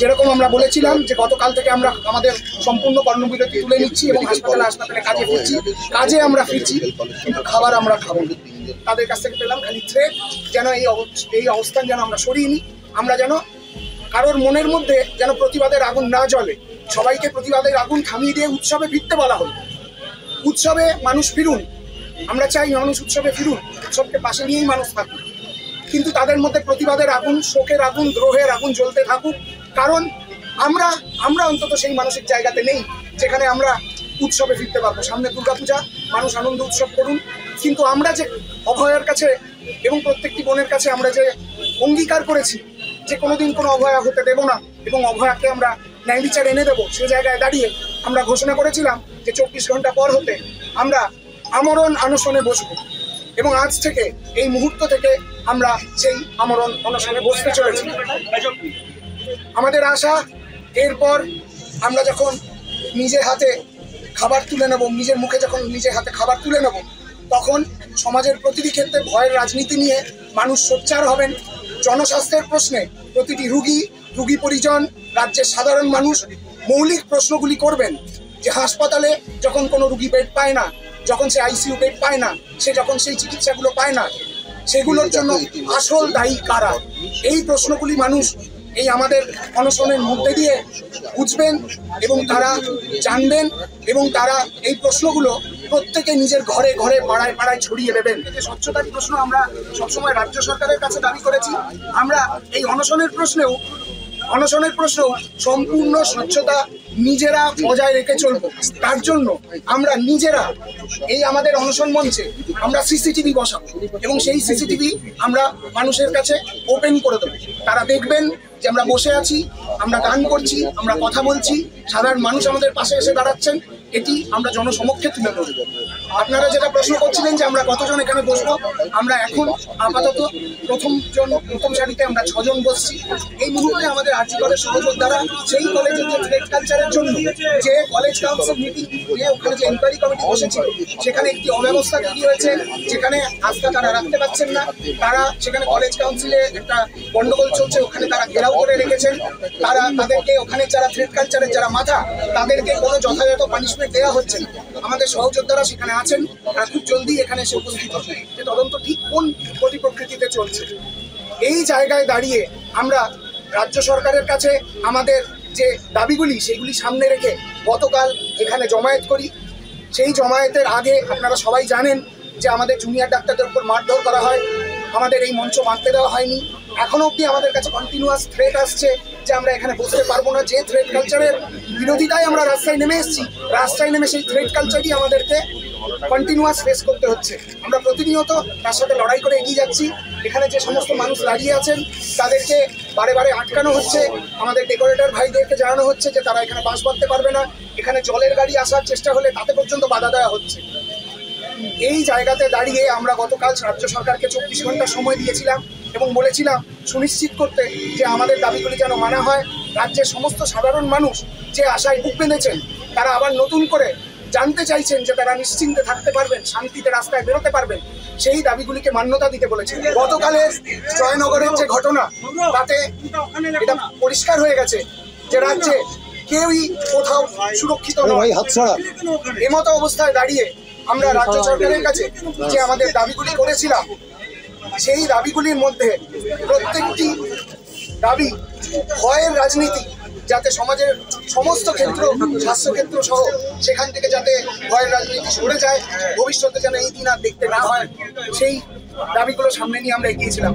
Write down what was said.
যেরকম আমরা বলেছিলাম যে গতকাল থেকে আমরা আমাদের সম্পূর্ণ কর্মবিরতি তুলে নিচ্ছি এবং হাসপাতালে কাজে ফিরছি, আমরা ফিরছি, কিন্তু খাবার আমরা খাবো না। তাদের কাছ থেকে পেলাম খালি থ্রেট, যেন এই অবস্থান যেন আমরা সরিয়ে নিই, আমরা যেন কারোর মনের মধ্যে যেন প্রতিবাদের আগুন না জ্বলে। সবাইকে প্রতিবাদের আগুন থামিয়ে দিয়ে উৎসবে ফিরতে বলা হলো। উৎসবে মানুষ ফিরুন, আমরা চাই মানুষ উৎসবে ফিরুন, উৎসবকে পাশে নিয়েই মানুষ থাকুক, কিন্তু তাদের মধ্যে প্রতিবাদের আগুন, শোকের আগুন, দ্রোহের আগুন জ্বলতে থাকুক। কারণ আমরা অন্তত সেই মানসিক জায়গাতে নেই যেখানে আমরা উৎসবে ফিরতে পারবো। সামনে দুর্গাপূজা, মানুষ আনন্দ উৎসব করুন, কিন্তু আমরা যে অভয়ার কাছে এবং প্রত্যেকটি বোনের কাছে আমরা যে অঙ্গীকার করেছি যে কোনোদিন কোনো অভয়া হতে দেব না এবং অভয়াকে আমরা ন্যায় বিচার এনে দেবো, সে জায়গায় দাঁড়িয়ে আমরা ঘোষণা করেছিলাম যে 24 ঘন্টা পর হতে আমরা আমরণ অনশনে বসবো এবং আজ থেকে এই মুহূর্ত থেকে আমরা সেই আমরণ অনশনে বসতে চলেছি। আমাদের আশা এরপর আমরা যখন নিজের হাতে খাবার তুলে নেব, নিজের মুখে যখন নিজের হাতে খাবার তুলে নেব, তখন সমাজের প্রতিটি ক্ষেত্রে ভয়ের রাজনীতি নিয়ে মানুষ সোচ্চার হবেন। জনস্বাস্থ্যের প্রশ্নে প্রতিটি রুগী পরিজন, রাজ্যের সাধারণ মানুষ মৌলিক প্রশ্নগুলি করবেন যে হাসপাতালে যখন কোনো রুগী বেড পায় না, যখন সে আইসিইউ বেড পায় না, সে যখন সেই চিকিৎসাগুলো পায় না, সেগুলোর জন্য আসল দায়ী কারা? এই প্রশ্নগুলি মানুষ এই আমাদের অনশনের মধ্যে দিয়ে বুঝবেন এবং তারা জানবেন এবং তারা এই প্রশ্নগুলো প্রত্যেকে নিজের ঘরে ঘরে পাড়ায় পাড়ায় ছড়িয়ে দেবেন। যে স্বচ্ছতার প্রশ্ন আমরা সবসময় রাজ্য সরকারের কাছে দাবি করেছি, আমরা এই অনশনের প্রশ্নেও সম্পূর্ণ স্বচ্ছতা নিজেরা বজায় রেখে চলবো। তার জন্য আমরা নিজেরা এই আমাদের অনশন মঞ্চে আমরা সিসিটিভি বসাবো এবং সেই সিসিটিভি আমরা মানুষের কাছে ওপেন করে দেবো। তারা দেখবেন যে আমরা বসে আছি, আমরা গান করছি, আমরা কথা বলছি, সাধারণ মানুষ আমাদের পাশে এসে দাঁড়াচ্ছেন, এটি আমরা জনসমক্ষে তুলে ধরব। আপনারা যেটা প্রশ্ন করছিলেন যে আমরা কতজন এখানে বসবো, আমরা এখন আপাতত প্রথম সারিতে আমরা 6 জন বসছি। এই মুহূর্তে আমাদের আরজি কলেজ সহযোদ্ধারা সেই কলেজের যে থ্রেড কালচারের জন্য যে কলেজ কাউন্সিল মিটিং, ওখানে যে এনকোয়ারি কমিটি বসেছিল, সেখানে একটি অব্যবস্থা তৈরি হয়েছে, যেখানে আস্থা তারা রাখতে পারছেন না। তারা সেখানে কলেজ কাউন্সিলে একটা গন্ডগোল চলছে, ওখানে তারা ঘেরাও করে রেখেছেন। তাদেরকে ওখানে যারা থ্রেড কালচারের যারা মাথা, তাদেরকে কোনো যথাযথ পানিশমেন্ট দেওয়া হচ্ছে না। আমাদের সহযোদ্ধারা সেখানে আছেন, আর খুব জলদি এখানে এসে উপস্থিত হবে যে তদন্ত ঠিক কোন গতি প্রকৃতিতে চলছে। এই জায়গায় দাঁড়িয়ে আমরা রাজ্য সরকারের কাছে আমাদের যে দাবিগুলি সেগুলি সামনে রেখে গতকাল এখানে জমায়েত করি। সেই জমায়েতের আগে আপনারা সবাই জানেন যে আমাদের জুনিয়র ডাক্তারদের উপর মারধর করা হয়, আমাদের এই মঞ্চ মারতে দেওয়া হয়নি। এখনো অবধি আমাদের কাছে কন্টিনিউয়াস থ্রেট আসছে যে আমরা এখানে বসতে পারবো না। যে থ্রেট কালচারের বিরোধিতায় আমরা রাস্তায় নেমে এসেছি, রাস্তায় নেমে সেই থ্রেট কালচারই আমাদেরকে কন্টিনিউয়াস ফেস করতে হচ্ছে। আমরা প্রতিনিয়ত তার সাথে লড়াই করে এগিয়ে যাচ্ছি। এখানে যে সমস্ত মানুষ দাঁড়িয়ে আছেন তাদেরকে বারে বারে আটকানো হচ্ছে, আমাদের ডেকোরেটর ভাইদেরকে জানানো হচ্ছে যে তারা এখানে বাস বাঁধতে পারবে না, এখানে জলের গাড়ি আসার চেষ্টা হলে তাতে পর্যন্ত বাধা দেওয়া হচ্ছে। এই জায়গাতে দাঁড়িয়ে আমরা গতকাল রাজ্য সরকারকে 24 ঘন্টা সময় দিয়েছিলাম এবং বলেছিলাম সুনিশ্চিত করতে যে আমাদের দাবিগুলি যেন মানা হয়। রাজ্যের সমস্ত সাধারণ মানুষ যে আশায় বুক বেঁধেছেন, তারা আবার নতুন করে জানতে চাইছেন যে তারা নিশ্চিন্তে থাকতে পারবেন, শান্তিতে রাস্তায় বেরোতে পারবেন, সেই দাবিগুলিকে মান্যতা দিতে বলেছেন। গতকালের জয়নগরের যে ঘটনা, তাতে এটা পরিষ্কার হয়ে গেছে যে রাজ্যে কেউই কোথাও সুরক্ষিত নয়। এমতো অবস্থায় দাঁড়িয়ে আমরা রাজ্য সরকারের কাছে যে আমাদের দাবিগুলি করেছিলাম, সেই দাবিগুলির মধ্যে প্রত্যেকটি দাবি ভয়ের রাজনীতি, যাতে সমাজের সমস্ত ক্ষেত্র, স্বাস্থ্যক্ষেত্র সহ সেখান থেকে যাতে ভয়ের রাজনীতি সরে যায়, ভবিষ্যতে যেন এই দিন আর দেখতে না হয়, সেই দাবিগুলো সামনে নিয়ে আমরা এগিয়েছিলাম।